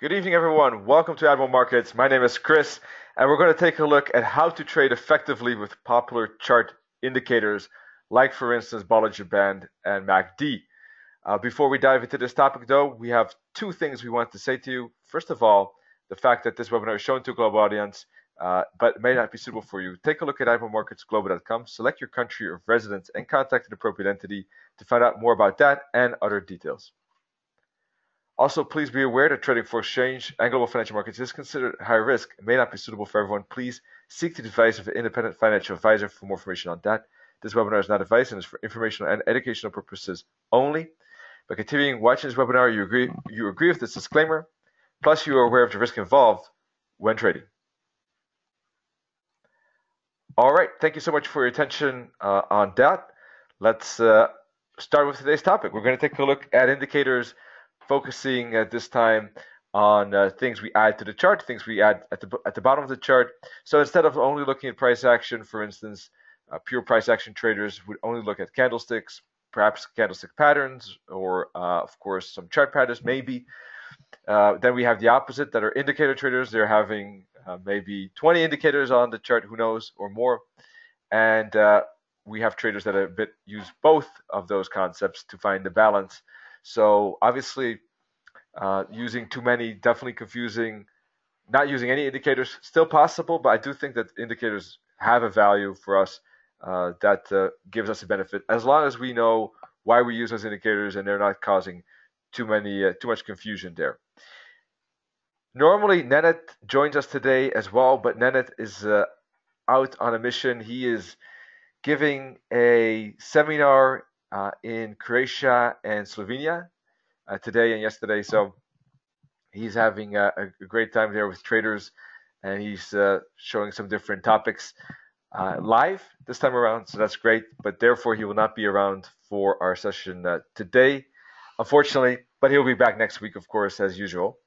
Good evening, everyone. Welcome to Admiral Markets. My name is Chris, and we're going to take a look at how to trade effectively with popular chart indicators, like, for instance, Bollinger Band and MACD. Before we dive into this topic, though, we have two things we want to say to you. First of all, the fact that this webinar is shown to a global audience, but may not be suitable for you. Take a look at admiralmarketsglobal.com, select your country of residence, and contact an appropriate entity to find out more about that and other details. Also, please be aware that trading foreign exchange and global financial markets is considered high risk and may not be suitable for everyone. Please seek the advice of an independent financial advisor for more information on that. This webinar is not advice and is for informational and educational purposes only. By continuing watching this webinar, you agree with this disclaimer, plus you are aware of the risk involved when trading. All right, thank you so much for your attention on that. Let's start with today's topic. We're going to take a look at indicators, focusing at this time on things we add to the chart, things we add at the bottom of the chart. So instead of only looking at price action, for instance, pure price action traders would only look at candlesticks, perhaps candlestick patterns, or of course some chart patterns maybe. Then we have the opposite, that are indicator traders. They're having maybe 20 indicators on the chart, who knows, or more. And we have traders that use both of those concepts to find the balance. So obviously, using too many, definitely confusing. Not using any indicators, still possible, but I do think that indicators have a value for us that gives us a benefit, as long as we know why we use those indicators and they're not causing too much confusion there. Normally, Nenad joins us today as well, but Nenad is out on a mission. He is giving a seminar in Croatia and Slovenia today and yesterday. So he's having a great time there with traders, and he's showing some different topics live this time around. So that's great, but therefore he will not be around for our session today, unfortunately, but he'll be back next week, of course, as usual.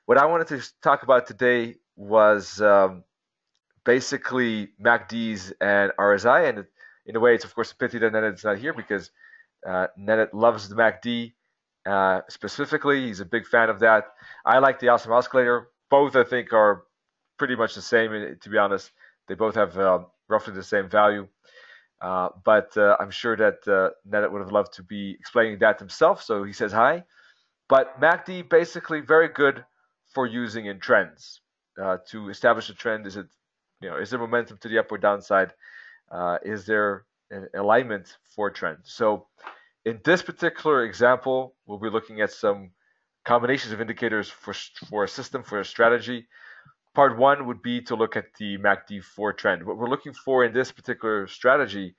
What I wanted to talk about today was basically MACDs and RSI, and in a way, it's of course a pity that Nenad's not here, because Nenad loves the MACD specifically. He's a big fan of that. I like the awesome oscillator. Both, I think, are pretty much the same, to be honest. They both have roughly the same value. But I'm sure that Nenad would have loved to be explaining that himself, so he says hi. But MACD, basically very good for using in trends. To establish a trend, is there momentum to the up or downside? Is there an alignment for a trend? So in this particular example, we'll be looking at some combinations of indicators for a system, for a strategy. Part one would be to look at the MACD4 trend. What we're looking for in this particular strategy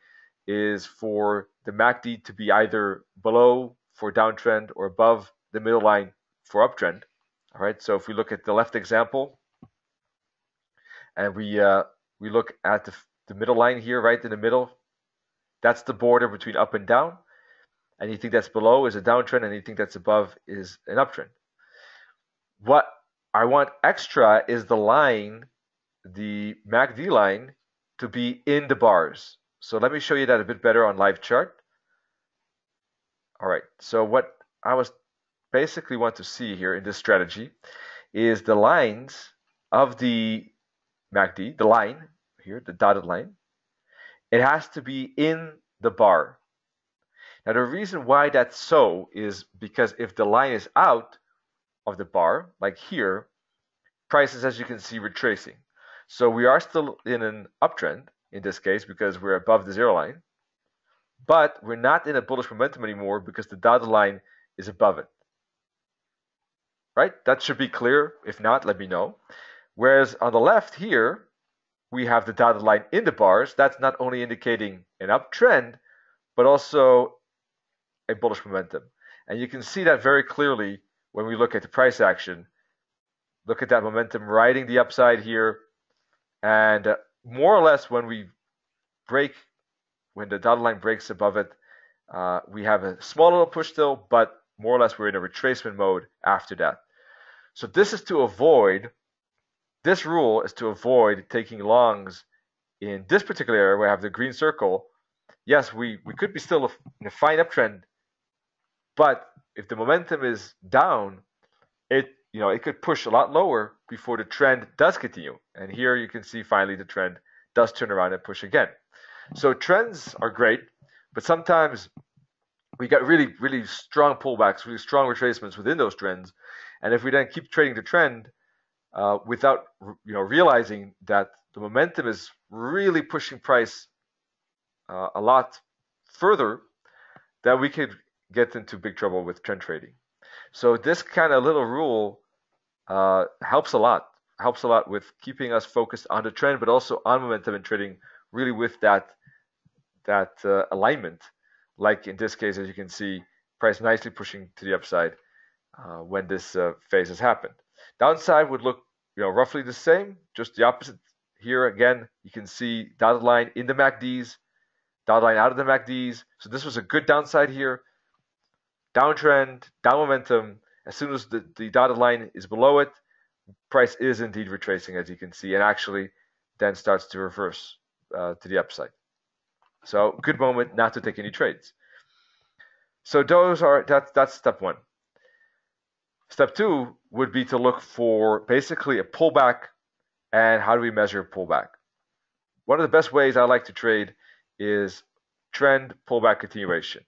is for the MACD to be either below for downtrend or above the middle line for uptrend. All right, so if we look at the left example, and we look at the middle line here, right in the middle, that's the border between up and down. Anything that's below is a downtrend, anything that's above is an uptrend. What I want extra is the line, the MACD line, to be in the bars. So let me show you that a bit better on live chart. All right, so what I was basically want to see here in this strategy is the lines of the MACD, the line here, the dotted line. It has to be in the bar. Now, the reason why that's so is because if the line is out of the bar, like here, prices, as you can see, retracing. So we are still in an uptrend in this case because we're above the zero line, but we're not in a bullish momentum anymore because the dotted line is above it. Right? That should be clear. If not, let me know. Whereas on the left here, we have the dotted line in the bars. That's not only indicating an uptrend, but also a bullish momentum. And you can see that very clearly when we look at the price action. Look at that momentum riding the upside here. And more or less when we break, when the dotted line breaks above it, we have a small little push still, but more or less we're in a retracement mode after that. So this rule is to avoid taking longs in this particular area where I have the green circle. Yes, we could be still in a fine uptrend, but if the momentum is down, it it could push a lot lower before the trend does continue. And here you can see finally the trend does turn around and push again. So trends are great, but sometimes we got really, really strong pullbacks, really strong retracements within those trends. And if we then keep trading the trend without realizing that the momentum is really pushing price a lot further, then we could get into big trouble with trend trading. So this kind of little rule helps a lot. Helps a lot with keeping us focused on the trend, but also on momentum and trading really with that alignment. Like in this case, as you can see, price nicely pushing to the upside when this phase has happened. Downside would look roughly the same, just the opposite. Here again, you can see dotted line in the MACDs, dotted line out of the MACDs. So this was a good downside here. Downtrend, down momentum. As soon as the dotted line is below it, price is indeed retracing, as you can see, and actually then starts to reverse to the upside. So good moment not to take any trades. So that's step one. Step two would be to look for basically a pullback. And how do we measure pullback? One of the best ways I like to trade is trend pullback continuation.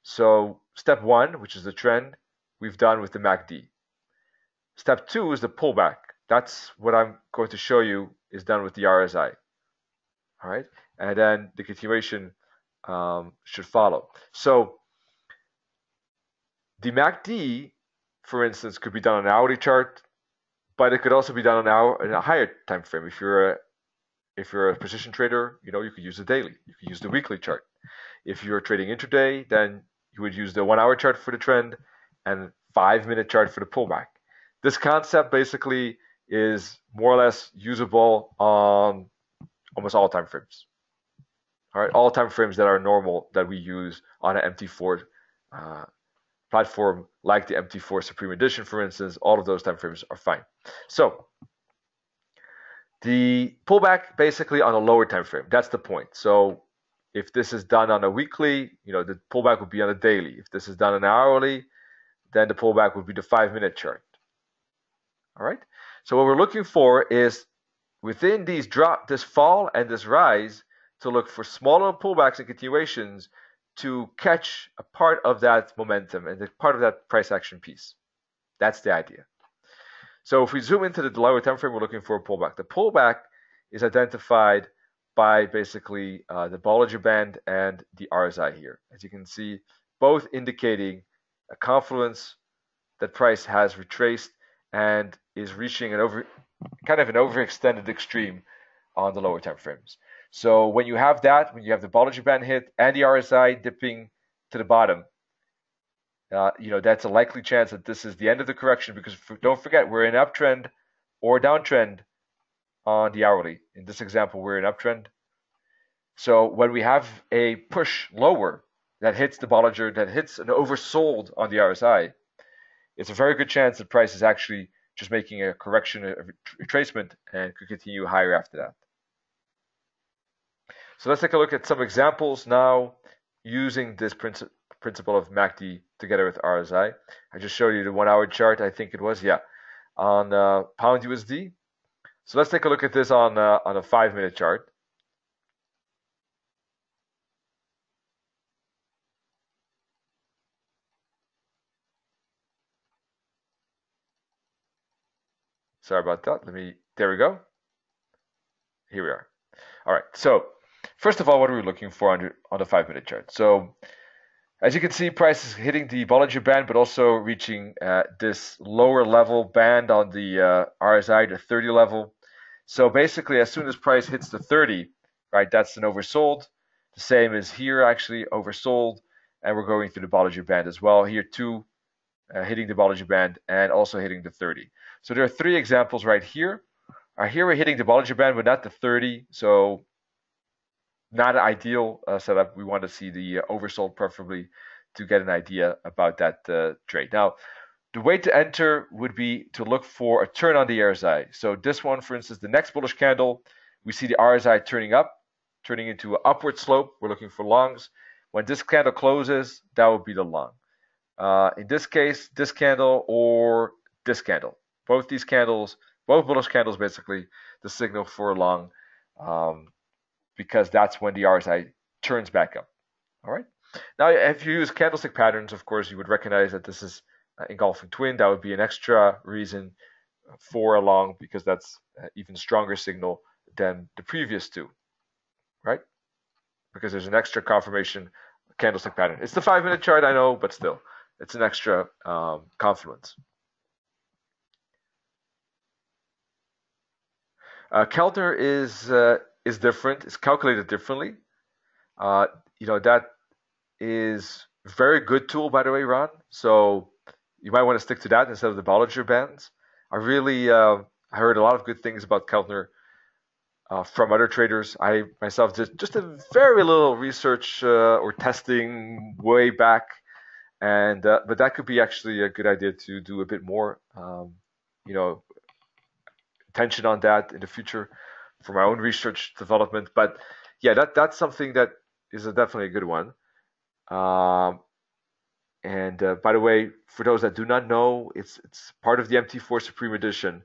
So step one, which is the trend, we've done with the MACD. Step two is the pullback. That's what I'm going to show you is done with the RSI. All right, and then the continuation should follow. So the MACD, for instance, could be done on an hourly chart, but it could also be done on in a higher time frame. If you're a position trader, you could use the daily. You could use the weekly chart. If you're trading intraday, then you would use the 1 hour chart for the trend and 5-minute chart for the pullback. This concept basically is more or less usable on almost all time frames. All right, all time frames that are normal that we use on an MT4 platform, like the MT4 Supreme Edition, for instance. All of those time frames are fine. So the pullback basically on a lower time frame. That's the point. So if this is done on a weekly, the pullback would be on a daily. If this is done on an hourly, then the pullback would be the 5-minute chart. All right. So what we're looking for is within this fall and this rise, to look for smaller pullbacks and continuations to catch a part of that momentum and the part of that price action piece. That's the idea. So if we zoom into the lower time frame, we're looking for a pullback. The pullback is identified by basically the Bollinger Band and the RSI here. As you can see, both indicating a confluence that price has retraced and is reaching an overextended extreme on the lower time frames. So when you have that, when you have the Bollinger Band hit and the RSI dipping to the bottom, that's a likely chance that this is the end of the correction, because don't forget, we're in uptrend or downtrend on the hourly. In this example, we're in uptrend. So when we have a push lower that hits the Bollinger, that hits an oversold on the RSI, it's a very good chance that price is actually just making a correction, a retracement, and could continue higher after that. So let's take a look at some examples now using this principle of MACD together with RSI. I just showed you the 1 hour chart, I think it was, on pound USD. So let's take a look at this on a 5-minute chart. Sorry about that. There we go. Here we are. All right. So first of all, what are we looking for on the 5-minute chart? So as you can see, price is hitting the Bollinger Band, but also reaching this lower level band on the RSI, the 30 level. So basically, as soon as price hits the 30, right, that's an oversold. The same as here, actually, oversold. And we're going through the Bollinger Band as well. Here, too, hitting the Bollinger Band and also hitting the 30. So there are 3 examples right here. Here we're hitting the Bollinger Band, but not the 30. So not an ideal setup. We want to see the oversold preferably to get an idea about that trade. Now, the way to enter would be to look for a turn on the RSI. So this one, for instance, the next bullish candle, we see the RSI turning up, turning into an upward slope. We're looking for longs. When this candle closes, that would be the long. In this case, this candle or this candle. both these candles, both bullish candles, basically the signal for long, because that's when the RSI turns back up. All right. Now, if you use candlestick patterns, of course, you would recognize that this is engulfing twin. That would be an extra reason for a long, because that's an even stronger signal than the previous two, right? Because there's an extra confirmation candlestick pattern. It's the 5-minute chart, I know, but still, it's an extra confluence. Keltner is different. It's calculated differently. That is a very good tool, by the way, Ron. So you might want to stick to that instead of the Bollinger Bands. I really heard a lot of good things about Keltner from other traders. I myself did just a very little research or testing way back, and but that could be actually a good idea to do a bit more, attention on that in the future for my own research development. But yeah, that's something that is definitely a good one. And by the way, for those that do not know, it's part of the MT4 Supreme Edition,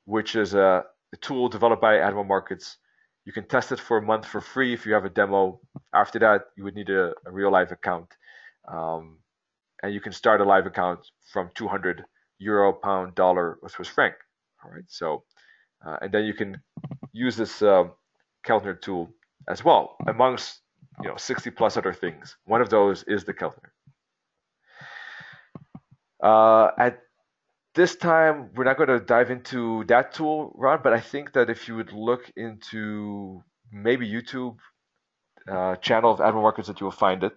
which is a tool developed by Animal Markets. You can test it for a month for free if you have a demo. After that, you would need a real live account. And you can start a live account from 200 euro, pound, dollar, or Swiss franc. All right. So, and then you can use this Keltner tool as well, amongst 60 plus other things. One of those is the Keltner. At this time, we're not going to dive into that tool, Ron, but I think that if you would look into maybe YouTube channel of Admiral Markets, that you will find it.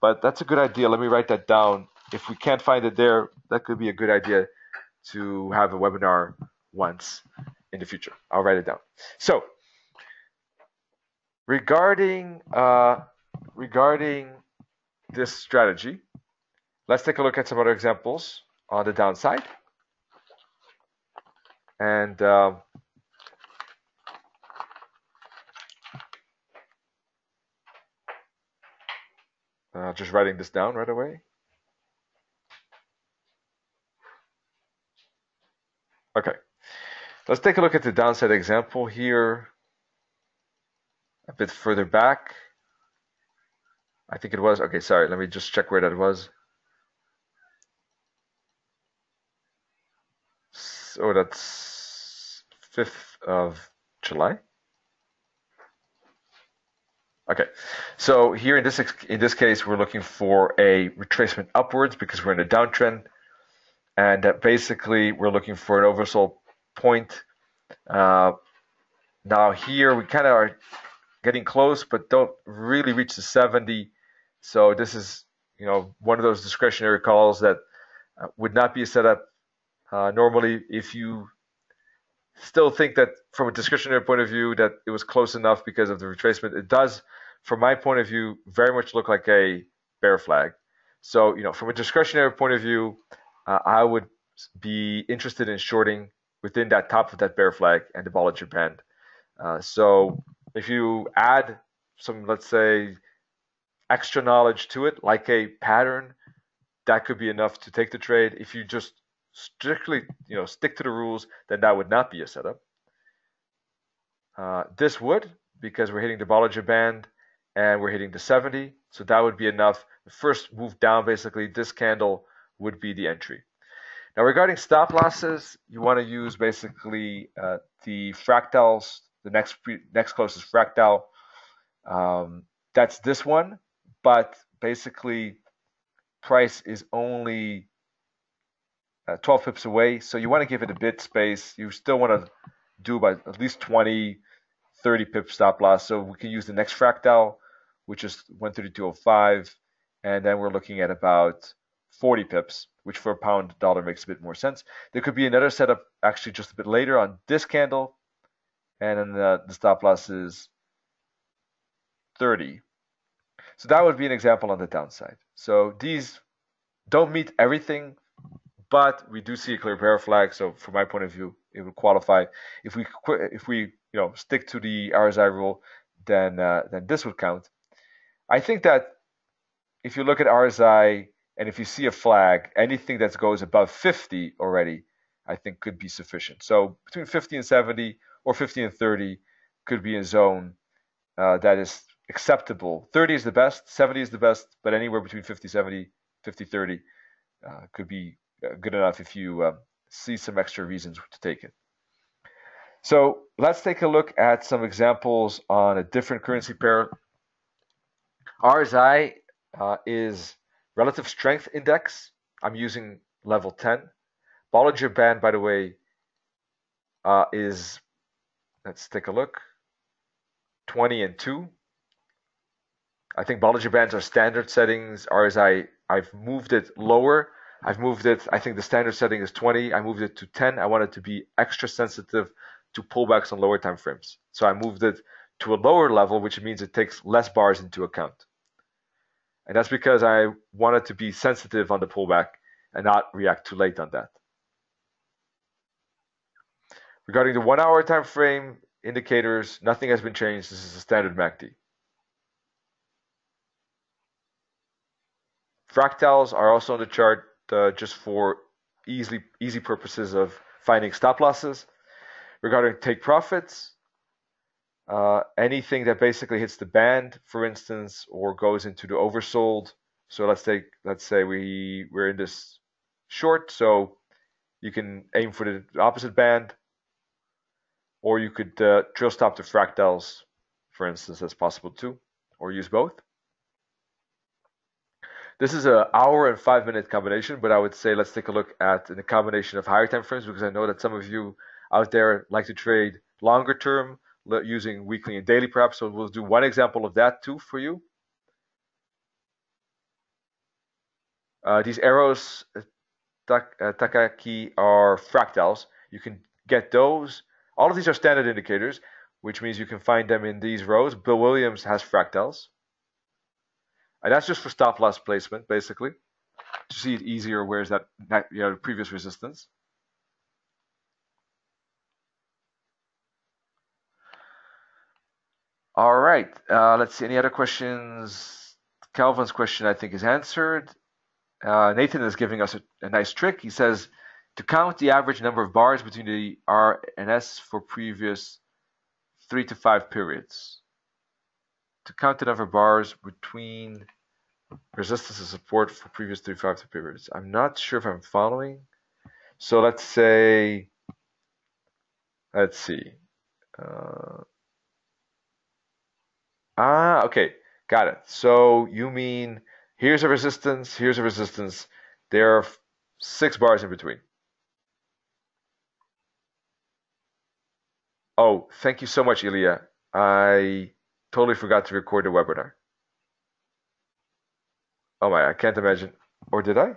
But that's a good idea. Let me write that down. If we can't find it there, that could be a good idea to have a webinar once in the future. I'll write it down. So regarding this strategy, let's take a look at some other examples on the downside. And just writing this down right away. Okay, let's take a look at the downside example here. A bit further back. I think it was, okay, sorry, let me just check where that was. So that's 5th of July. Okay, so here in this case, we're looking for a retracement upwards because we're in a downtrend, and basically we're looking for an oversold point. Now here we kind of are getting close, but don't really reach the 70. So this is one of those discretionary calls that would not be a setup. Normally, if you still think that from a discretionary point of view that it was close enough because of the retracement, it does, from my point of view, very much look like a bear flag. So, from a discretionary point of view, I would be interested in shorting within that top of that bear flag and the Bollinger Band. So if you add some, let's say, extra knowledge to it, like a pattern, that could be enough to take the trade. If you just strictly, stick to the rules, then that would not be a setup. This would, because we're hitting the Bollinger Band and we're hitting the 70, so that would be enough. The first move down, basically, this candle would be the entry. Now, regarding stop losses, you want to use basically the fractals, the next closest fractal. That's this one, but basically, price is only 12 pips away, so you want to give it a bit space. You still want to do about at least 20, 30 pip stop loss. So we can use the next fractal, which is 132.05, and then we're looking at about 40 pips, which for a pound dollar makes a bit more sense. There could be another setup actually just a bit later on this candle, and then the stop loss is 30. So that would be an example on the downside. So these don't meet everything, but we do see a clear bear flag. So from my point of view, it would qualify. If we stick to the RSI rule, then this would count. I think that if you look at RSI and if you see a flag, anything that goes above 50 already, I think could be sufficient. So between 50 and 70 or 50 and 30 could be a zone that is acceptable. 30 is the best, 70 is the best, but anywhere between 50, 70, 50, 30 could be good enough if you see some extra reasons to take it. So let's take a look at some examples on a different currency pair. RSI is relative strength index. I'm using level 10. Bollinger Band, by the way, is, let's take a look, 20 and 2. I think Bollinger Bands are standard settings. RSI, I've moved it lower. I've moved it, I think the standard setting is 20. I moved it to 10. I want it to be extra sensitive to pullbacks on lower time frames. So I moved it to a lower level, which means it takes less bars into account. And that's because I want it to be sensitive on the pullback and not react too late on that. Regarding the 1 hour time frame indicators, nothing has been changed. This is a standard MACD. Fractals are also on the chart just for easy purposes of finding stop losses. Regarding take profits, anything that basically hits the band, for instance, or goes into the oversold. So let's say we're in this short, so you can aim for the opposite band, or you could drill stop the fractals, for instance, that's possible too, or use both. This is an hour and 5 minute combination, but I would say let's take a look at the combination of higher time frames, because I know that some of you out there like to trade longer term using weekly and daily perhaps. So we'll do one example of that too for you. These arrows, Takaki, are fractals. You can get those. All of these are standard indicators, which means you can find them in these rows. Bill Williams has fractals. And that's just for stop loss placement, basically. To see it easier, where's that previous resistance. All right, let's see, any other questions? Calvin's question, I think, is answered. Nathan is giving us a nice trick. He says, to count the average number of bars between the R and S for previous 3 to 5 periods. To count the number of bars between resistance and support for previous 3 to 5 periods. I'm not sure if I'm following. So let's see. Okay, got it. So you mean here's a resistance, here's a resistance. There are 6 bars in between. Oh, thank you so much, Ilya. I totally forgot to record the webinar. Oh my, I can't imagine. Or did I?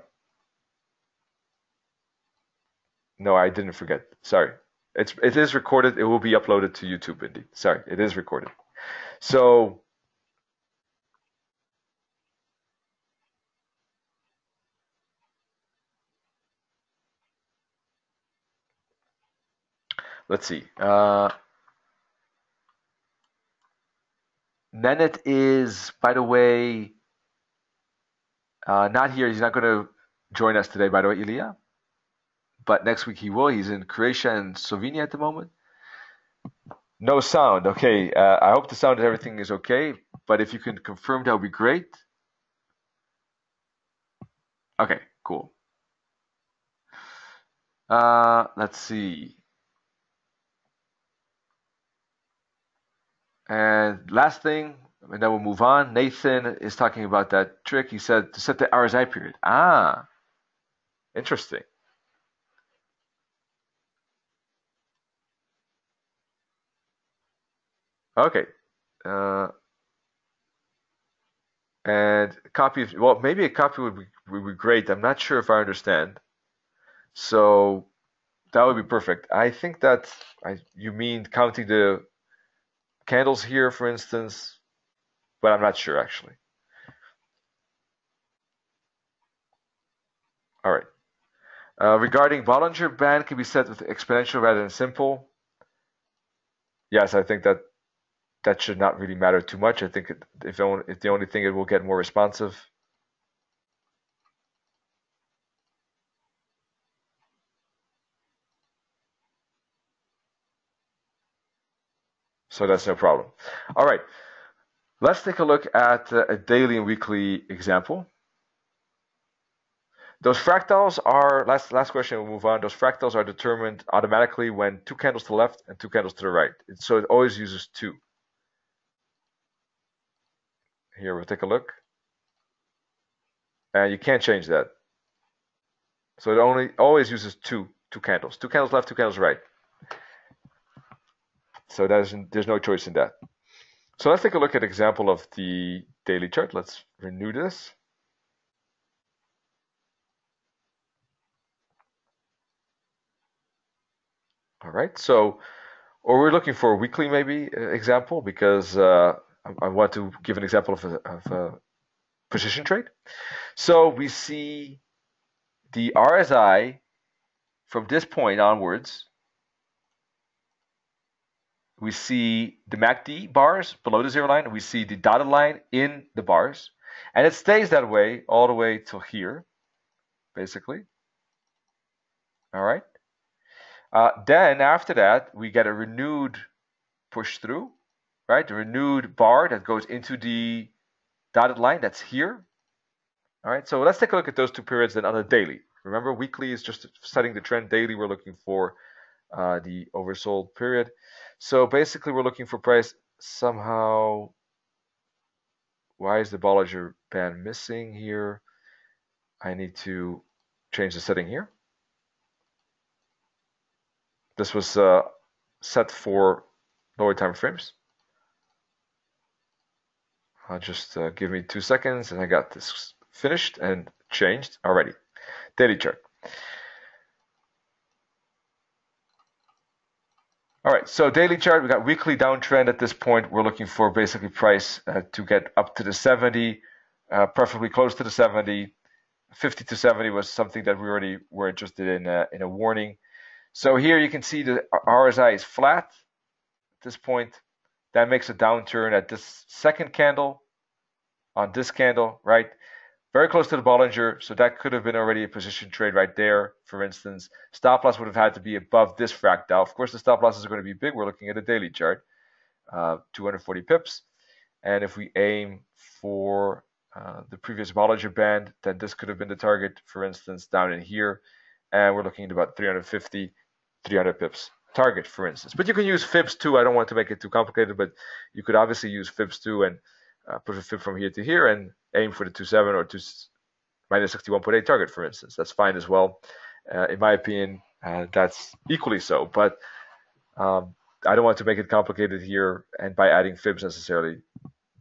No, I didn't forget. Sorry. It is recorded. It will be uploaded to YouTube indeed. Sorry, it is recorded. So let's see. Nenit is, by the way, not here. He's not going to join us today, by the way, Ilya. But next week he will. He's in Croatia and Slovenia at the moment. No sound. Okay. I hope the sound and everything is okay. But if you can confirm, that would be great. Okay, cool. Let's see. And last thing, and then we'll move on. Nathan is talking about that trick. He said to set the RSI period. Interesting. Okay. And copy of, well, maybe a copy would be great. I'm not sure if I understand. So that would be perfect. I think that you mean counting the candles here, for instance, but I'm not sure actually. All right. Regarding Bollinger Band can be set with exponential rather than simple. Yes, I think that should not really matter too much. I think if the only thing, it will get more responsive. So that's no problem. All right, let's take a look at a daily and weekly example. Those fractals are, last question, we'll move on. Those fractals are determined automatically when 2 candles to the left and 2 candles to the right. So it always uses 2. Here, we'll take a look. And you can't change that. So it always uses two candles. 2 candles left, 2 candles right. So there's no choice in that. So let's take a look at an example of the daily chart. Let's renew this. All right, so, or we're looking for a weekly maybe example, because I want to give an example of a position trade. So we see the RSI from this point onwards. We see the MACD bars below the 0 line, and we see the dotted line in the bars, and it stays that way all the way till here, basically. All right. Then after that, we get a renewed push through, right? The renewed bar that goes into the dotted line that's here. All right, so let's take a look at those 2 periods then on a daily. Remember, weekly is just setting the trend. Daily, we're looking for the oversold period. So basically, we're looking for price somehow. Why is the Bollinger Band missing here? I need to change the setting here. This was set for lower time frames. I'll just give me 2 seconds, and I got this finished and changed already. Daily chart. All right, so daily chart, we got weekly downtrend at this point. We're looking for basically price to get up to the 70, preferably close to the 70. 50 to 70 was something that we already were interested in a warning. So here you can see the RSI is flat at this point. That makes a downturn at this second candle, on this candle, right? Very close to the Bollinger, so that could have been already a position trade right there, for instance. Stop loss would have had to be above this fractal. Of course, the stop losses are going to be big. We're looking at a daily chart, 240 pips. And if we aim for the previous Bollinger Band, then this could have been the target, for instance, down in here. And we're looking at about 350, 300 pips target, for instance. But you can use fibs too. I don't want to make it too complicated, but you could obviously use fibs too and put a fib from here to here and aim for the 2.7 or minus 61.8 target, for instance. That's fine as well. In my opinion, that's equally so. But I don't want to make it complicated here and by adding fibs necessarily.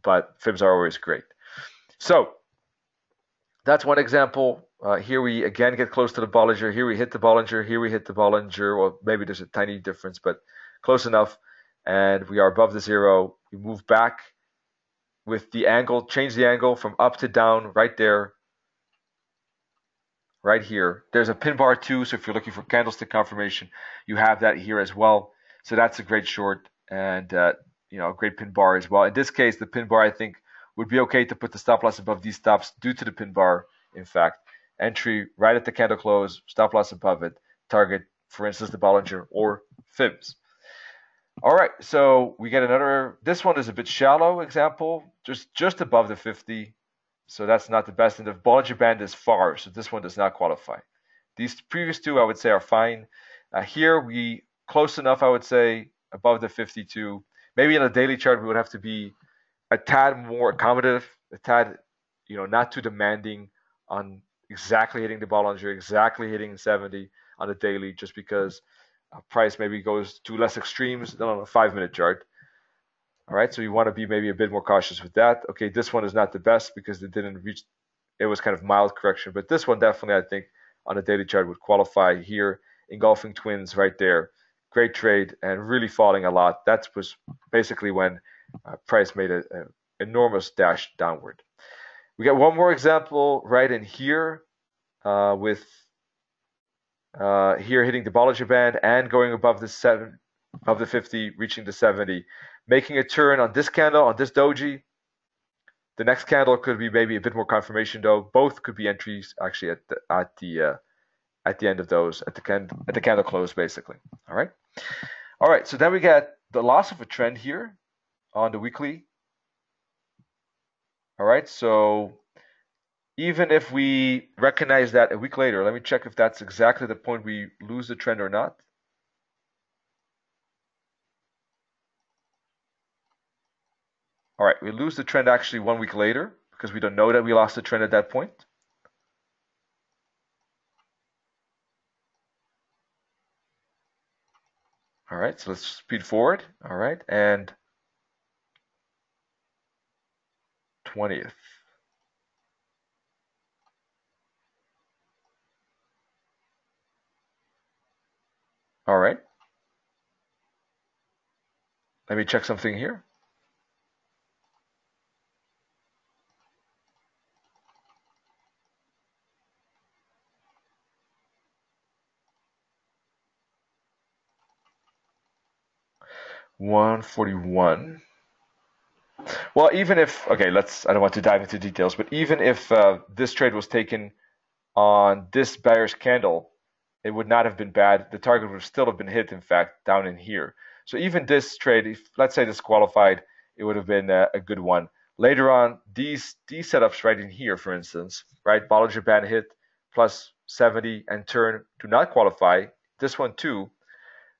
But fibs are always great. So that's one example. Here we again get close to the Bollinger. Here we hit the Bollinger. Here we hit the Bollinger. Well, maybe there's a tiny difference, but close enough. And we are above the 0. We move back with the angle, change the angle from up to down right there, right here. There's a pin bar too, so if you're looking for candlestick confirmation, you have that here as well. So that's a great short and a great pin bar as well. In this case, the pin bar, I think, would be okay to put the stop loss above these stops due to the pin bar, in fact. Entry right at the candle close, stop loss above it, target, for instance, the Bollinger or fibs. All right, so we get another, this one is a bit shallow example, just above the 50. So that's not the best, and the Bollinger Band is far, so this one does not qualify. These previous 2, I would say, are fine. Here we close enough, I would say, above the 52. Maybe in a daily chart, we would have to be a tad more accommodative, a tad, not too demanding on exactly hitting the Bollinger, exactly hitting 70 on a daily, just because price maybe goes to less extremes than on a 5-minute chart. All right, so you want to be maybe a bit more cautious with that. Okay, this one is not the best because it didn't reach, it was kind of mild correction, but this one definitely, I think, on a daily chart would qualify here. Engulfing twins right there. Great trade and really falling a lot. That was basically when price made an enormous dash downward. We got one more example right in here with here hitting the Bollinger Band and going above the 50, reaching the 70, making a turn on this candle, on this doji. The next candle could be maybe a bit more confirmation though. Both could be entries actually at the end of those, at the candle close basically. All right. So then we get the loss of a trend here on the weekly. All right, so even if we recognize that a week later, let me check if that's exactly the point we lose the trend or not. All right, we lose the trend actually 1 week later because we don't know that we lost the trend at that point. All right, so let's speed forward. All right, and 20th. All right. Let me check something here. $141. Well, even if, okay, I don't want to dive into details, but even if this trade was taken on this bearish candle, it would not have been bad. The target would still have been hit, in fact, down in here. So even this trade, if let's say this qualified, it would have been a good one. Later on, these setups right in here, for instance, right, Bollinger Band hit plus 70 and turn do not qualify. This one too,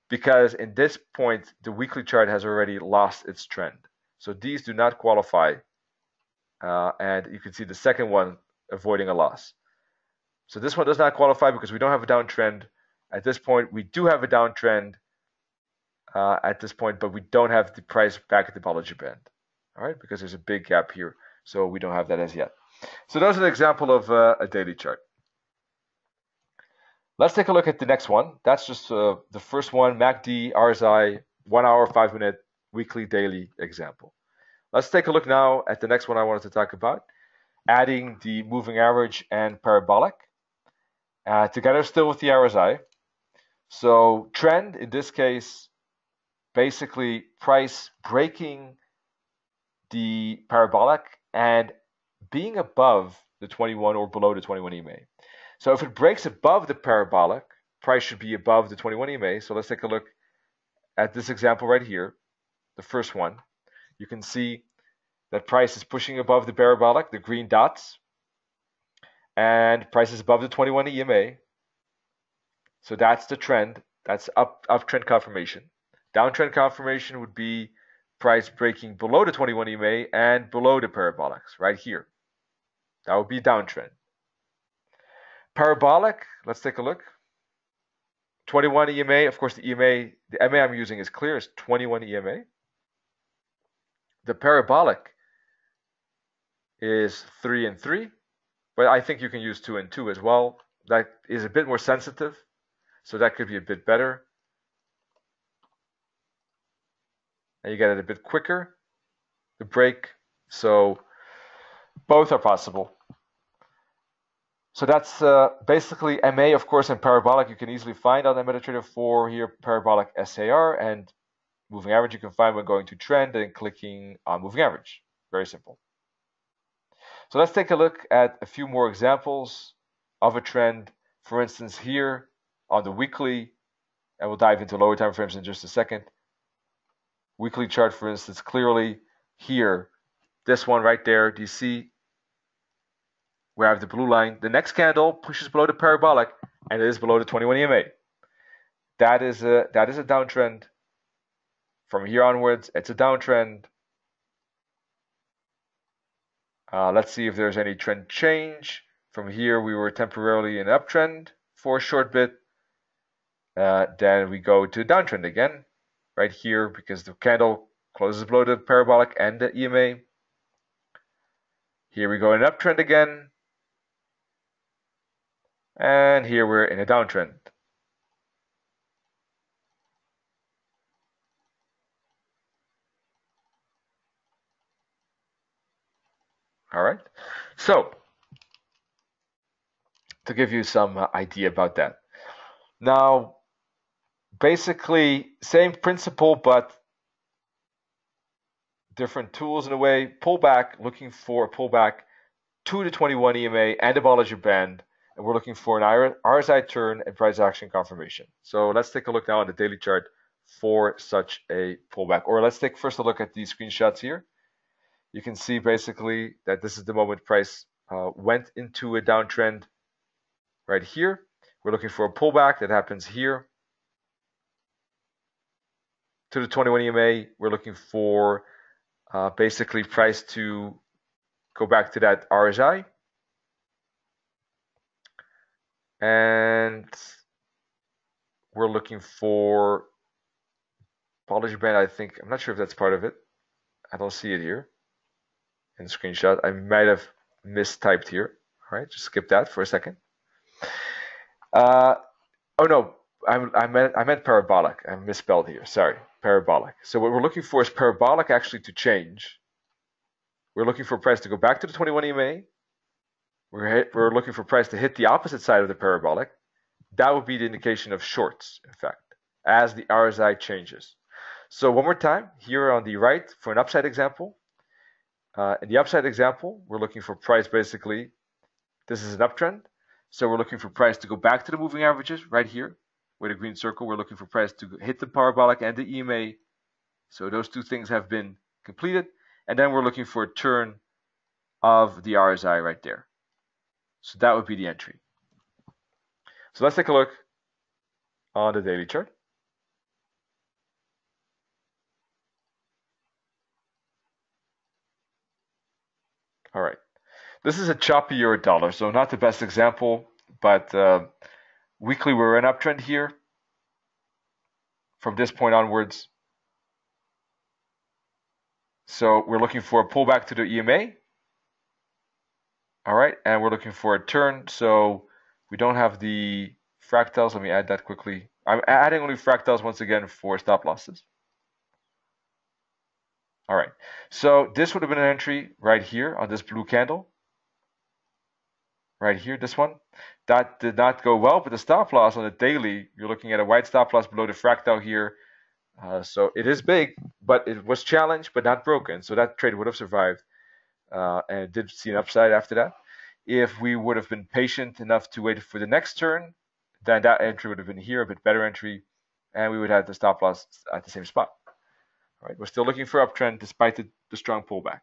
because in this point, the weekly chart has already lost its trend. So these do not qualify. And you can see the second one avoiding a loss. So this one does not qualify because we don't have a downtrend. At this point, we do have a downtrend at this point, but we don't have the price back at the Bollinger Band. All right, because there's a big gap here. So we don't have that as yet. So those are the example of a daily chart. Let's take a look at the next one. That's just the first one, MACD, RSI, 1 hour, 5 minute, weekly, daily example. Let's take a look now at the next one I wanted to talk about, adding the moving average and parabolic together still with the RSI. So trend, in this case, basically price breaking the parabolic and being above the 21 or below the 21 EMA. So if it breaks above the parabolic, price should be above the 21 EMA. So let's take a look at this example right here, the first one. You can see that price is pushing above the parabolic, the green dots, and price is above the 21 EMA. So that's the trend. That's uptrend confirmation. Downtrend confirmation would be price breaking below the 21 EMA and below the parabolics right here. That would be downtrend. Parabolic, let's take a look. 21 EMA, of course the EMA I'm using is clear, it's 21 EMA. The parabolic is 3 and 3, but I think you can use 2 and 2 as well. That is a bit more sensitive, so that could be a bit better. And you get it a bit quicker, the break, so both are possible. So that's basically MA, of course, and parabolic you can easily find on MetaTrader 4 here, parabolic SAR, and moving average you can find when going to trend and clicking on moving average. Very simple. So let's take a look at a few more examples of a trend. For instance, here on the weekly, and we'll dive into lower time frames in just a second. Weekly chart, for instance, clearly here, this one right there, do you see? We have the blue line. The next candle pushes below the parabolic, and it is below the 21 EMA. That is a downtrend. From here onwards, it's a downtrend. Let's see if there's any trend change. From here, we were temporarily in uptrend for a short bit. Then we go to downtrend again, right here, because the candle closes below the parabolic and the EMA. Here we go in uptrend again. And here we're in a downtrend. All right. So to give you some idea about that. Now, basically same principle, but different tools in a way. Pullback, looking for a pullback to the 21 EMA and a Bollinger Band. And we're looking for an RSI turn and price action confirmation. So let's take a look now on the daily chart for such a pullback. Or let's take first a look at these screenshots here. You can see basically that this is the moment price went into a downtrend right here. We're looking for a pullback that happens here to the 21 EMA. We're looking for basically price to go back to that RSI. And we're looking for Bollinger Band, I think. I'm not sure if that's part of it. I don't see it here in the screenshot. I might have mistyped here. All right, just skip that for a second. Oh no, I meant parabolic. I misspelled here. Sorry, parabolic. So what we're looking for is parabolic actually to change. We're looking for price to go back to the 21 EMA. We're looking for price to hit the opposite side of the parabolic. That would be the indication of shorts, in fact, as the RSI changes. So one more time, here on the right for an upside example. In the upside example, we're looking for price basically. This is an uptrend. So we're looking for price to go back to the moving averages right here with a green circle. We're looking for price to hit the parabolic and the EMA. So those two things have been completed. And then we're looking for a turn of the RSI right there. So that would be the entry. So let's take a look on the daily chart. All right. This is a choppy euro dollar, so not the best example, but weekly we're in uptrend here from this point onwards. So we're looking for a pullback to the EMA. All right, and we're looking for a turn. So we don't have the fractals. Let me add that quickly. I'm adding only fractals once again for stop losses. All right, so this would have been an entry right here on this blue candle. Right here, this one. That did not go well, but the stop loss on the daily, you're looking at a white stop loss below the fractal here. So it is big, but it was challenged, but not broken. So that trade would have survived and it did see an upside after that. If we would have been patient enough to wait for the next turn, then that entry would have been here, a bit better entry, and we would have the stop loss at the same spot. All right, we're still looking for uptrend despite the strong pullback.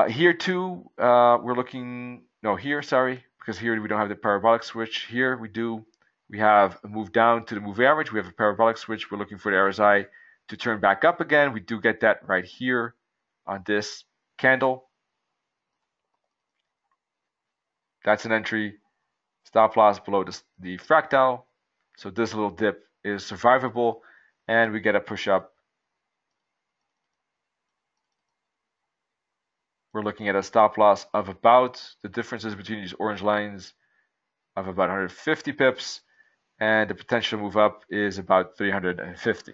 Here too, we're looking, no, here, sorry, because here we don't have the parabolic switch. Here we do. We have a move down to the moving average. We have a parabolic switch. We're looking for the RSI to turn back up again. We do get that right here on this candle. That's an entry. Stop loss below the fractal. So this little dip is survivable, and we get a push up. We're looking at a stop loss of about, the differences between these orange lines, of about 150 pips, and the potential move up is about 350.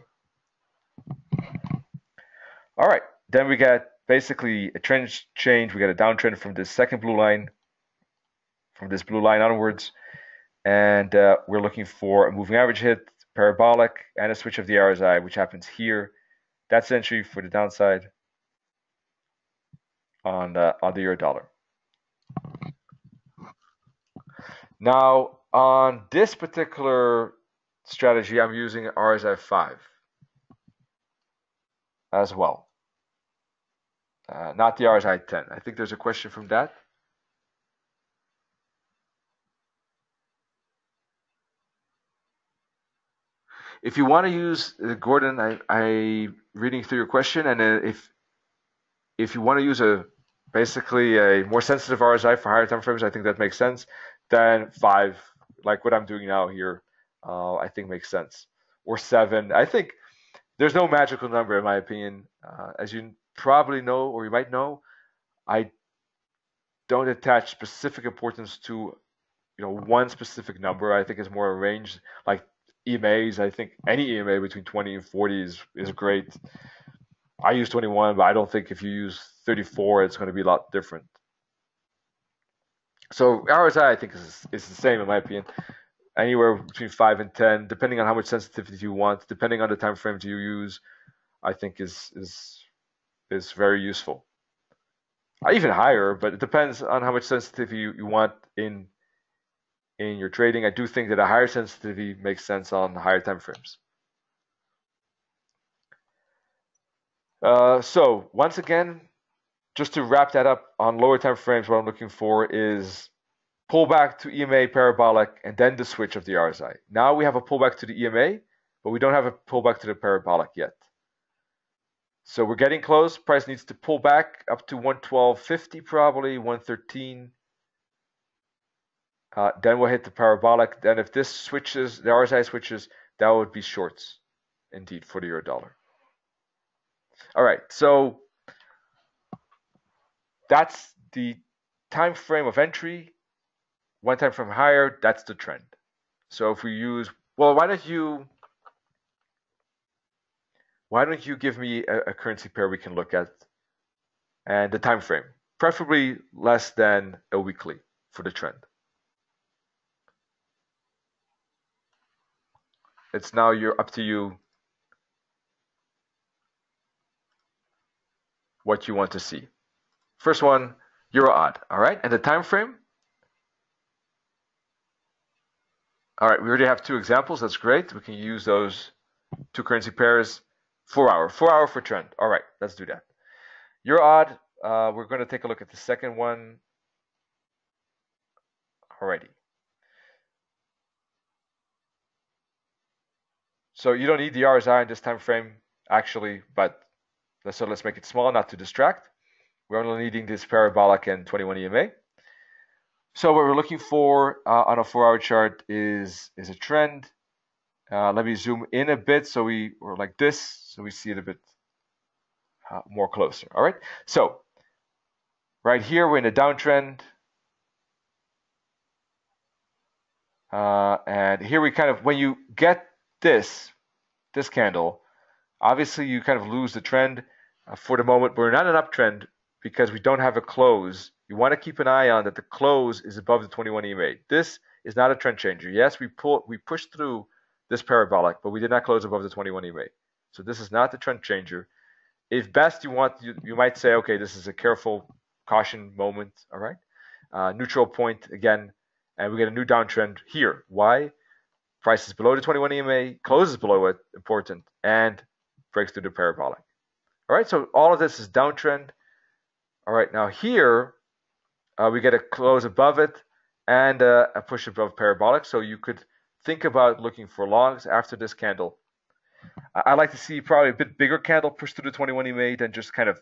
All right, then we get basically a trend change. We get a downtrend from this second blue line, from this blue line onwards, and we're looking for a moving average hit, parabolic, and a switch of the RSI, which happens here. That's entry for the downside on the euro dollar. Now, on this particular strategy, I'm using RSI 5 as well, not the RSI 10. I think there's a question from that. If you want to use Gordon, I reading through your question, and if you want to use basically a more sensitive RSI for higher time frames, I think that makes sense. Then 5, like what I'm doing now here, I think makes sense. Or 7. I think there's no magical number in my opinion. As you probably know, or you might know, I don't attach specific importance to one specific number. I think it's more a range. Like EMAs, I think any EMA between 20 and 40 is great. I use 21, but I don't think if you use 34, it's going to be a lot different. So RSI, I think, is the same in my opinion. Anywhere between 5 and 10, depending on how much sensitivity you want, depending on the time frames you use, I think is very useful. Even higher, but it depends on how much sensitivity you want in in your trading. I do think that a higher sensitivity makes sense on higher time frames. So once again, just to wrap that up on lower time frames, what I'm looking for is pullback to EMA parabolic and then the switch of the RSI. Now we have a pullback to the EMA, but we don't have a pullback to the parabolic yet. So we're getting close. Price needs to pull back up to 112.50 probably, 113. Then we'll hit the parabolic. Then if this switches, the RSI switches, that would be shorts indeed for the euro dollar. All right, so that's the time frame of entry. One time frame higher, that's the trend. So if we use, well, why don't you give me a currency pair we can look at and the time frame, preferably less than a weekly for the trend. It's now up to you what you want to see. First one, euro odd, all right? And the time frame? All right, we already have two examples. That's great. We can use those two currency pairs. 4 hour for trend. All right, let's do that. Euro odd, we're going to take a look at the second one already. So you don't need the RSI in this time frame, actually, but let's make it small, not to distract. We're only needing this parabolic and 21 EMA. So what we're looking for on a 4 hour chart is a trend. Let me zoom in a bit so we're like this, so we see it a bit more closer. All right. So right here we're in a downtrend, and here we kind of, when you get this candle, obviously you kind of lose the trend for the moment. We're not an uptrend because we don't have a close. You want to keep an eye on that the close is above the 21 EMA. This is not a trend changer. Yes, we pushed through this parabolic, but we did not close above the 21 EMA. So this is not the trend changer. If best you might say, okay, this is a careful caution moment, all right? Neutral point again, and we get a new downtrend here. Why? Price is below the 21 EMA, closes below it, important, and breaks through the parabolic. All right, so all of this is downtrend. All right, now here we get a close above it and a push above parabolic. So you could think about looking for longs after this candle. I like to see probably a bit bigger candle push through the 21 EMA than just kind of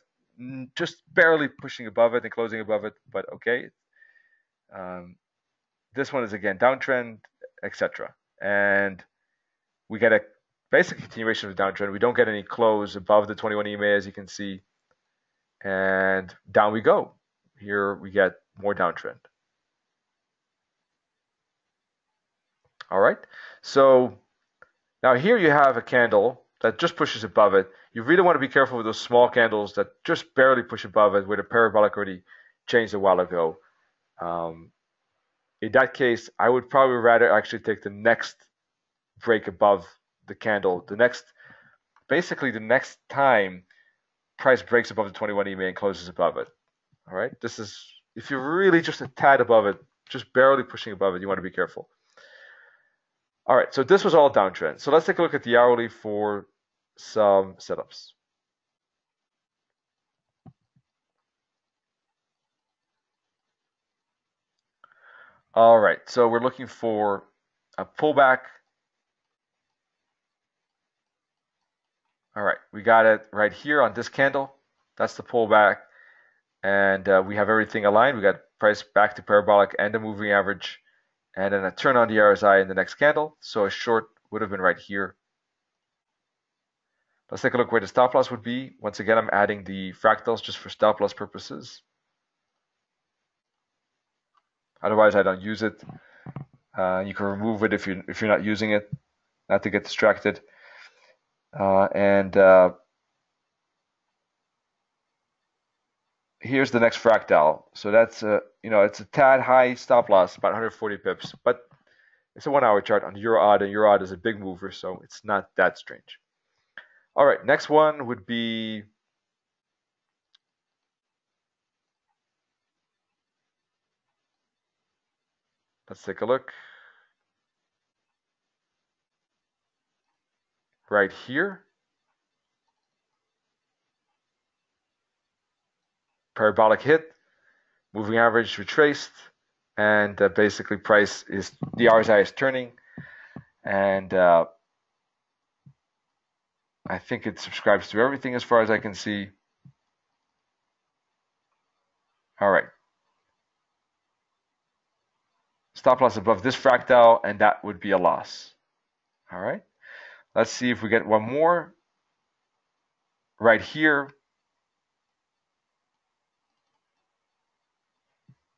just barely pushing above it and closing above it. But okay, this one is again downtrend, etc. And we get a basic continuation of the downtrend. We don't get any close above the 21 EMA, as you can see, and down we go. Here we get more downtrend. All right, so now here you have a candle that just pushes above it. You really want to be careful with those small candles that just barely push above it, where the parabolic already changed a while ago. In that case, I would probably rather actually take the next break above the candle. Basically the next time price breaks above the 21 EMA and closes above it. All right, this is, if you're really just a tad above it, just barely pushing above it, you want to be careful. All right, so this was all downtrend. So let's take a look at the hourly for some setups. All right, so we're looking for a pullback. All right, we got it right here on this candle. That's the pullback. And we have everything aligned. We got price back to parabolic and the moving average. And then a turn on the RSI in the next candle. So a short would have been right here. Let's take a look where the stop loss would be. Once again, I'm adding the fractals just for stop loss purposes. Otherwise, I don't use it. You can remove it if you're not using it, not to get distracted. Here's the next fractal. So that's it's a tad high stop loss, about 140 pips, but it's a 1 hour chart on euro odd, and euro odd is a big mover, so it's not that strange. All right, next one would be let's take a look. right here. Parabolic hit, moving average retraced, and basically price is, the RSI is turning, and I think it subscribes to everything as far as I can see. All right. Stop loss above this fractal, and that would be a loss. All right. Let's see if we get one more right here.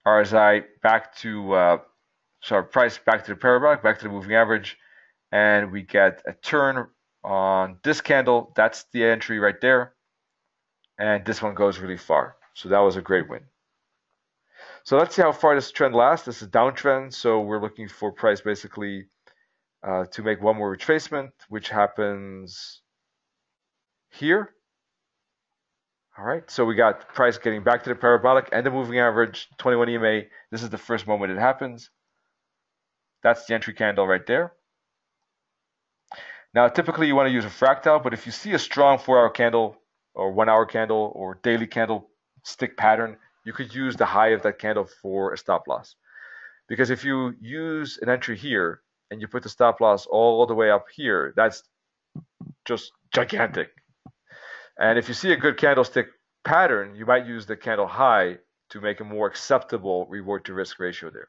RSI back to, price back to the parabolic, back to the moving average, and we get a turn on this candle. That's the entry right there, and this one goes really far. So that was a great win. So let's see how far this trend lasts. This is downtrend, so we're looking for price basically to make one more retracement, which happens here. All right, so we got price getting back to the parabolic and the moving average, 21 EMA. This is the first moment it happens. That's the entry candle right there. Now, typically you want to use a fractal, but if you see a strong 4-hour candle or 1-hour candle or daily candle stick pattern, you could use the high of that candle for a stop loss. Because if you use an entry here and you put the stop loss all the way up here, that's just gigantic. And if you see a good candlestick pattern, you might use the candle high to make a more acceptable reward to risk ratio there.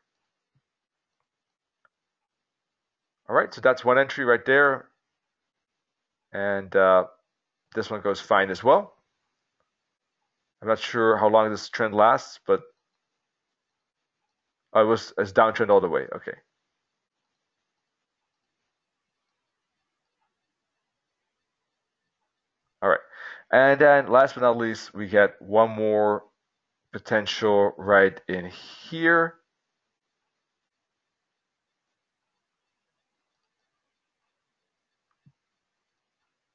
All right, so that's one entry right there. And this one goes fine as well. I'm not sure how long this trend lasts, but it's downtrend all the way. Okay. All right. And then last but not least, we get one more potential right in here.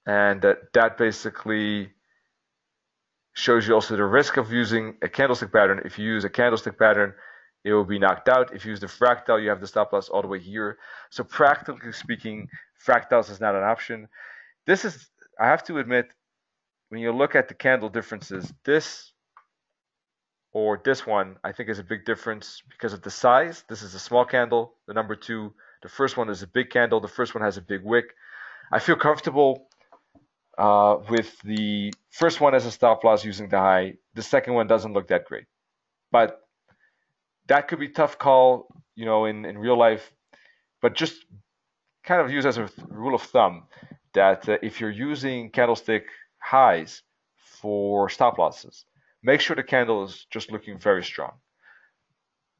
And that basically shows you also the risk of using a candlestick pattern. If you use a candlestick pattern, it will be knocked out. If you use the fractal, you have the stop loss all the way here. So practically speaking, fractals is not an option. This is, I have to admit, when you look at the candle differences, this or this one, I think is a big difference because of the size. This is a small candle, the number 2. The first one is a big candle. The first one has a big wick. I feel comfortable with the first one as a stop loss using the high. The second one doesn't look that great. But that could be tough call, in real life. But just kind of use as a rule of thumb that if you're using candlestick highs for stop losses, make sure the candle is just looking very strong.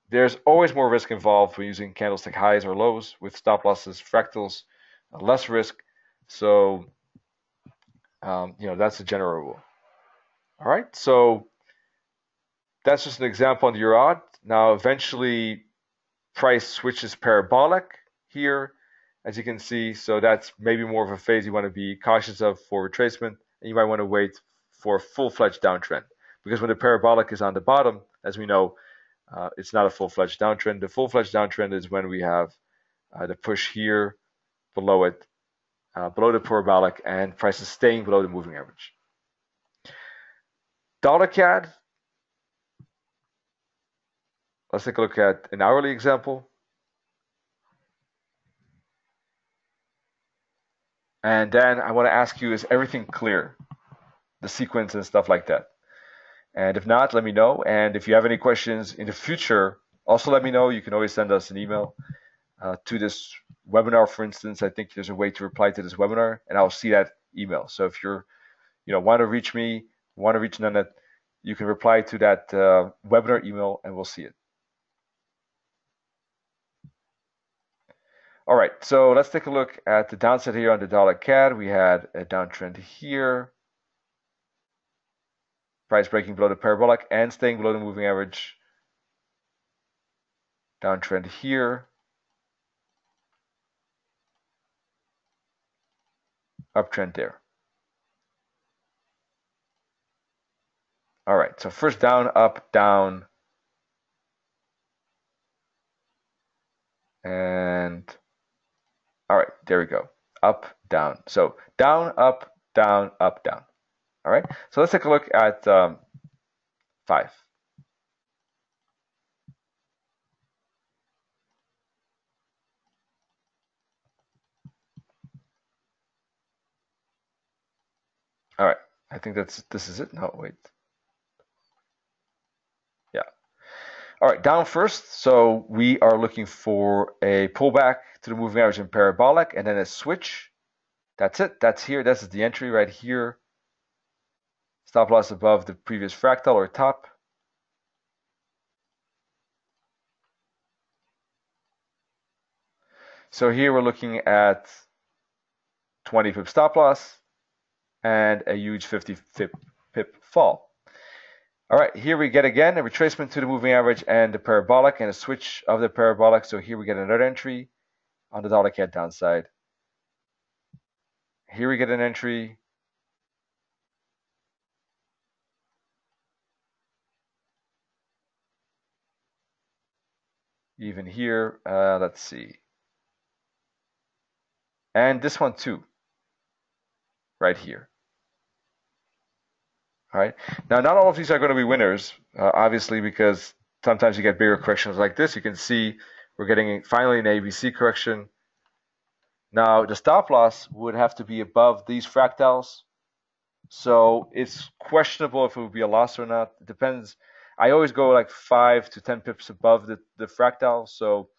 There's always more risk involved when using candlestick highs or lows. With stop losses, fractals, less risk. So, that's a general rule. All right, so that's just an example on the Euro. Now, eventually, price switches parabolic here, as you can see. So that's maybe more of a phase you want to be cautious of for retracement, and you might want to wait for a full-fledged downtrend. Because when the parabolic is on the bottom, as we know, it's not a full-fledged downtrend. The full-fledged downtrend is when we have the push here below it, below the parabolic, and prices staying below the moving average. Dollar CAD. Let's take a look at an hourly example. And then I want to ask you, is everything clear? The sequence and stuff like that. And if not, let me know. And if you have any questions in the future, also let me know. You can always send us an email to this webinar, for instance. I think there's a way to reply to this webinar, and I'll see that email. So if you're, want to reach me, want to reach Nanette, you can reply to that webinar email, and we'll see it. All right, so let's take a look at the downside here on the dollar CAD. We had a downtrend here. Price breaking below the parabolic and staying below the moving average. Downtrend here. Uptrend there. All right, so first down, up, down. And all right, there we go. up, down. So down, up, down, up, down. All right. So let's take a look at 5. All right. I think this is it. No, wait. Yeah. All right, down first. So we are looking for a pullback to the moving average and parabolic, and then a switch. That's it. That's here. This is the entry right here. Stop loss above the previous fractal or top. So here we're looking at 20 pip stop loss and a huge 50 pip fall. All right, here we get again a retracement to the moving average and the parabolic and a switch of the parabolic. So here we get another entry on the dollar CAD downside. Here we get an entry. Even here, let's see. And this one too, right here. All right. Now, not all of these are going to be winners, obviously, because sometimes you get bigger corrections like this. You can see we're getting finally an ABC correction. Now, the stop loss would have to be above these fractals. So it's questionable if it would be a loss or not. It depends. I always go like 5 to 10 pips above the fractal. So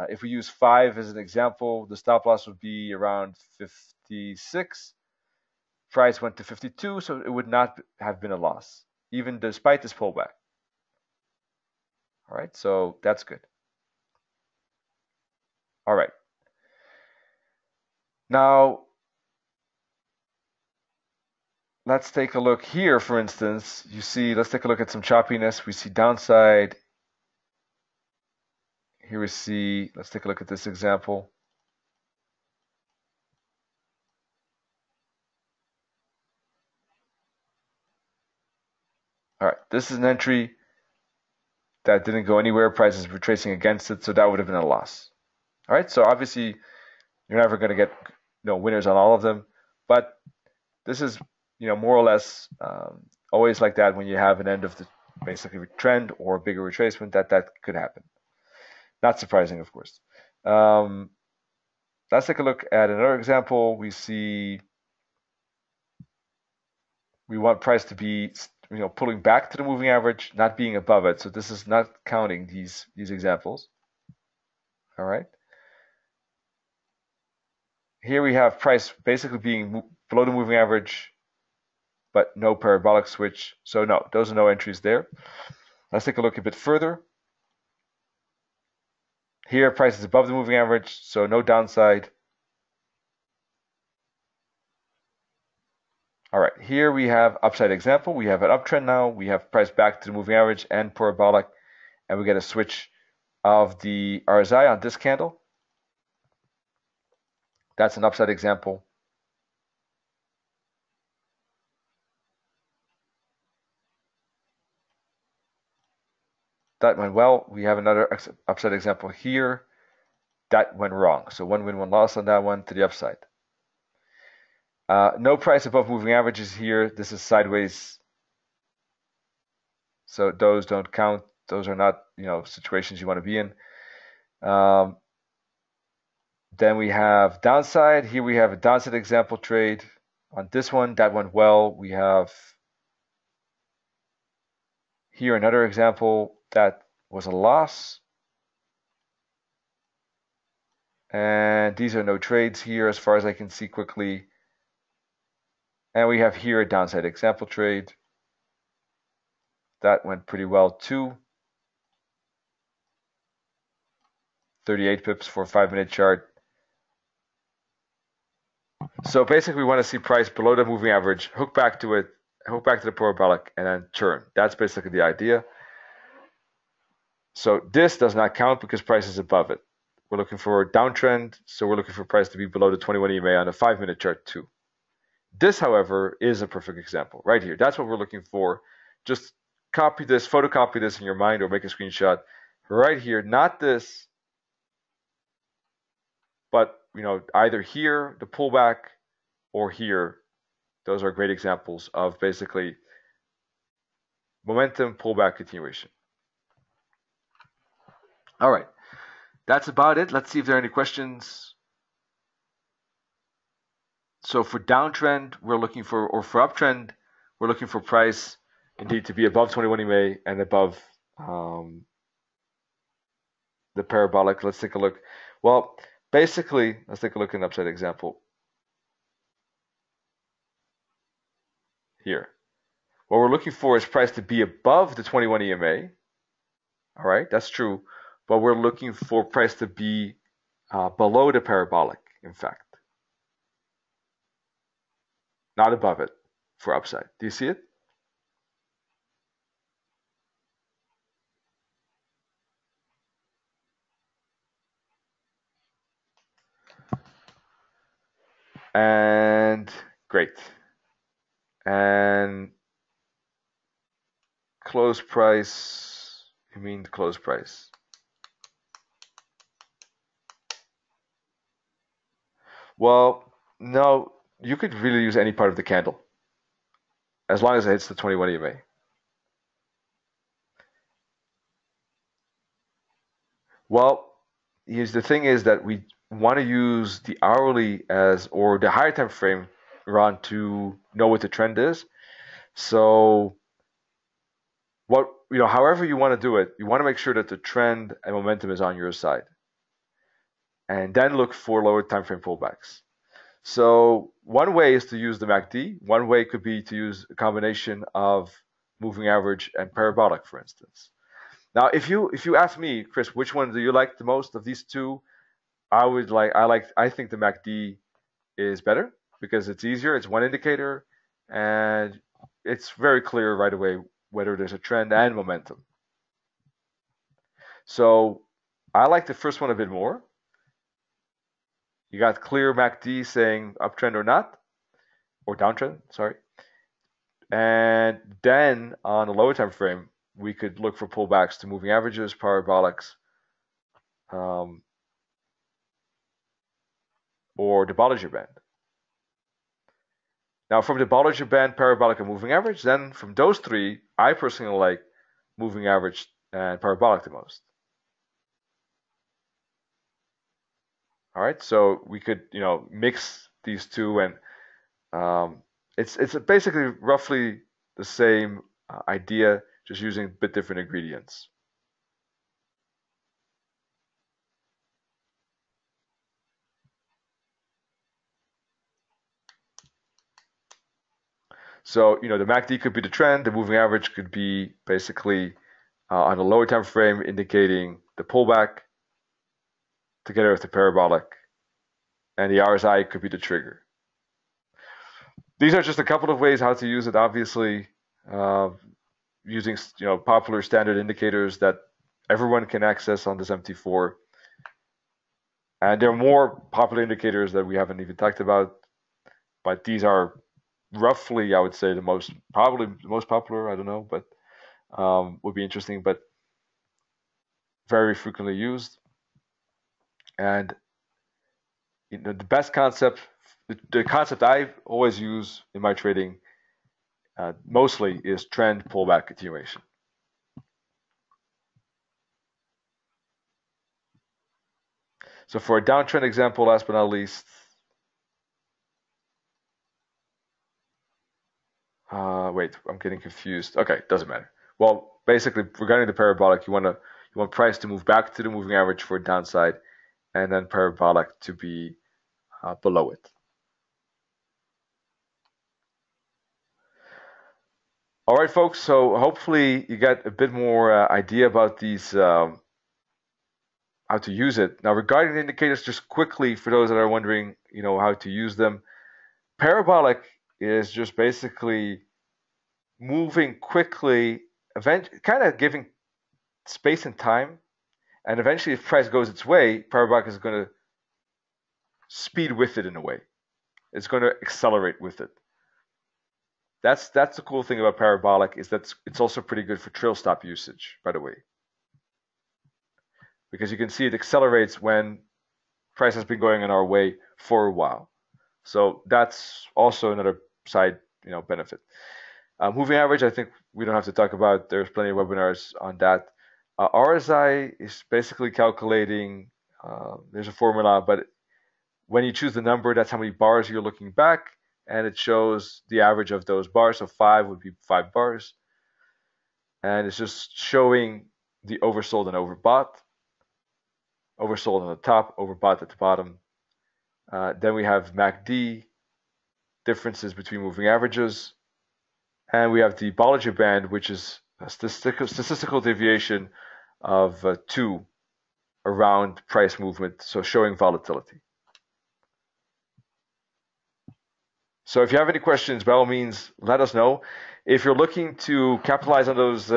if we use 5 as an example, the stop loss would be around 56. Price went to 52, so it would not have been a loss, even despite this pullback. All right, so that's good. All right. Now, let's take a look here, for instance. You see, let's take a look at some choppiness. We see downside. Here we see, let's take a look at this example. All right, this is an entry that didn't go anywhere. Price is retracing against it, so that would have been a loss. All right, so obviously you're never going to get winners on all of them, but this is more or less always like that when you have an end of the basically trend or a bigger retracement that could happen. Not surprising, of course. Let's take a look at another example. We see we want price to be pulling back to the moving average, not being above it. So this is not counting these examples. All right. Here we have price basically being below the moving average, but no parabolic switch. So no, those are no entries there. Let's take a look a bit further. Here price is above the moving average, so no downside. All right, here we have upside example. We have an uptrend now. We have price back to the moving average and parabolic, and we get a switch of the RSI on this candle. That's an upside example. That went well. We have another upside example here. That went wrong. So one win, one loss on that one to the upside. No price above moving averages here. This is sideways. So those don't count. Those are not situations you want to be in. Then we have downside. Here we have a downside example trade on this one. That went well. We have here another example that was a loss. And these are no trades here as far as I can see quickly. And we have here a downside example trade. That went pretty well too. 38 pips for a 5-minute chart. So basically we want to see price below the moving average, hook back to it, hook back to the parabolic, and then turn. That's basically the idea. So this does not count because price is above it. We're looking for a downtrend, so we're looking for price to be below the 21 EMA on a 5-minute chart too. This, however, is a perfect example right here. That's what we're looking for. Just copy this, photocopy this in your mind or make a screenshot right here. Not this, but either here, the pullback, or here. Those are great examples of basically momentum, pullback, continuation. All right, that's about it. Let's see if there are any questions. So for downtrend, we're looking for, or for uptrend, we're looking for price indeed to be above 21 EMA and above the parabolic. Let's take a look. Well, basically, let's take a look at an upside example here. What we're looking for is price to be above the 21 EMA. All right, that's true. But we're looking for price to be below the parabolic, in fact. Not above it for upside. Do you see it? And great. And close price, you mean close price. Well, no, you could really use any part of the candle as long as it hits the 21 EMA. Well, the thing is that we want to use the hourly or the higher time frame run to know what the trend is. So however you want to do it, you want to make sure that the trend and momentum is on your side. And then look for lower time frame pullbacks. So one way is to use the MACD. One way could be to use a combination of moving average and parabolic, for instance. Now, if you ask me, Chris, which one do you like the most of these two? I think the MACD is better because it's easier. It's one indicator, and it's very clear right away whether there's a trend and momentum. So I like the first one a bit more. You got clear MACD saying uptrend or not, or downtrend, sorry. And then on the lower time frame, we could look for pullbacks to moving averages, parabolics, or the Bollinger Band. Now, from the Bollinger Band, parabolic, and moving average, then from those three, I personally like moving average and parabolic the most. All right, so we could, mix these two, and it's basically roughly the same idea, just using a bit different ingredients. So, the MACD could be the trend, the moving average could be basically on a lower time frame indicating the pullback together with the parabolic, and the RSI could be the trigger. These are just a couple of ways how to use it, obviously, using popular standard indicators that everyone can access on this MT4. And there are more popular indicators that we haven't even talked about, but these are roughly, I would say, probably the most popular. I don't know, but would be interesting, but very frequently used. And the best concept, the concept I always use in my trading mostly is trend, pullback, continuation. So for a downtrend example, last but not least, wait, I'm getting confused. Okay, doesn't matter. Well, basically, regarding the parabolic, you want price to move back to the moving average for a downside, and then parabolic to be below it. All right, folks. So hopefully you got a bit more idea about these, how to use it. Now, regarding the indicators, just quickly for those that are wondering, how to use them, parabolic is just basically moving quickly, kind of giving space and time, and eventually, if price goes its way, parabolic is going to speed with it in a way. It's going to accelerate with it. That's the cool thing about parabolic, is that it's also pretty good for trail stop usage, by the way, because you can see it accelerates when price has been going in our way for a while. So that's also another side, benefit. Moving average, I think we don't have to talk about. There's plenty of webinars on that. RSI is basically calculating. There's a formula, but when you choose the number, that's how many bars you're looking back, and it shows the average of those bars. So 5 would be 5 bars, and it's just showing the oversold and overbought. Oversold on the top, overbought at the bottom. Then we have MACD, differences between moving averages. And we have the Bollinger Band, which is a statistical deviation of 2 around price movement, so showing volatility. So if you have any questions, by all means, let us know. If you're looking to capitalize on those,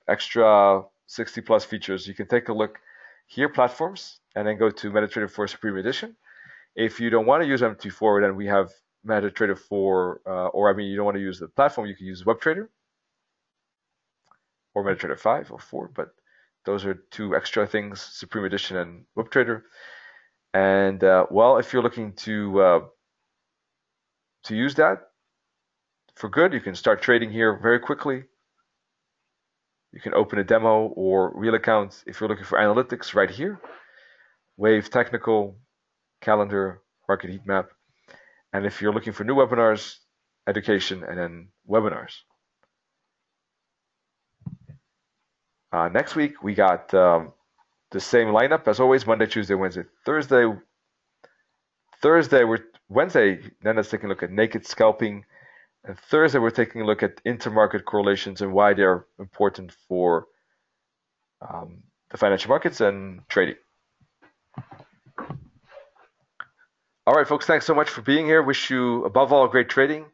extra 60 plus features, you can take a look here, platforms, and then go to MetaTrader 4 Supreme Edition. If you don't want to use MT4, then we have MetaTrader 4, you don't want to use the platform, you can use WebTrader or MetaTrader 5 or 4, but those are 2 extra things, Supreme Edition and WebTrader. And if you're looking to use that for good, you can start trading here very quickly. You can open a demo or real account if you're looking for analytics right here. Wave technical, calendar, market heat map. And if you're looking for new webinars, education, and then webinars. Next week, we got the same lineup as always, Monday, Tuesday, Wednesday, Thursday. Wednesday, then let's take a look at naked scalping. And Thursday, we're taking a look at intermarket correlations and why they're important for the financial markets and trading. All right, folks, thanks so much for being here. Wish you, above all, great trading.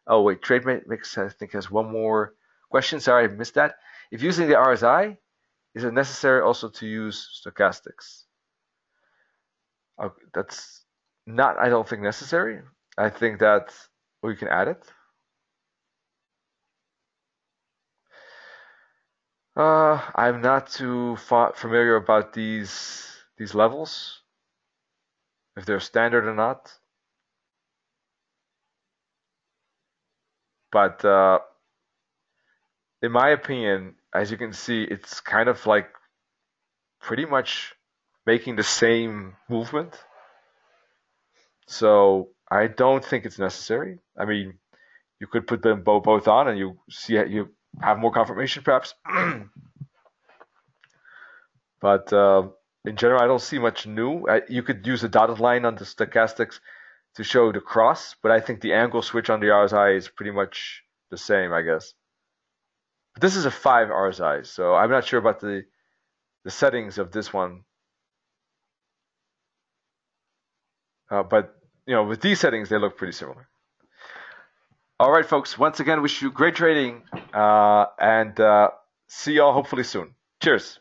Oh, wait, TradeMix, I think, has one more question. Sorry, I missed that. If using the RSI, is it necessary also to use stochastics? That's not, I don't think, necessary. I think that we can add it. I'm not too familiar about these levels, if they're standard or not. But in my opinion, as you can see, it's kind of like pretty much making the same movement. So I don't think it's necessary. I mean, you could put them both on and you have more confirmation perhaps. But in general, I don't see much new. You could use a dotted line on the stochastics to show the cross, but I think the angle switch on the RSI is pretty much the same, I guess. But this is a 5 RSI, so I'm not sure about the settings of this one. But with these settings, they look pretty similar. All right, folks. Once again, wish you great trading, and see y'all hopefully soon. Cheers.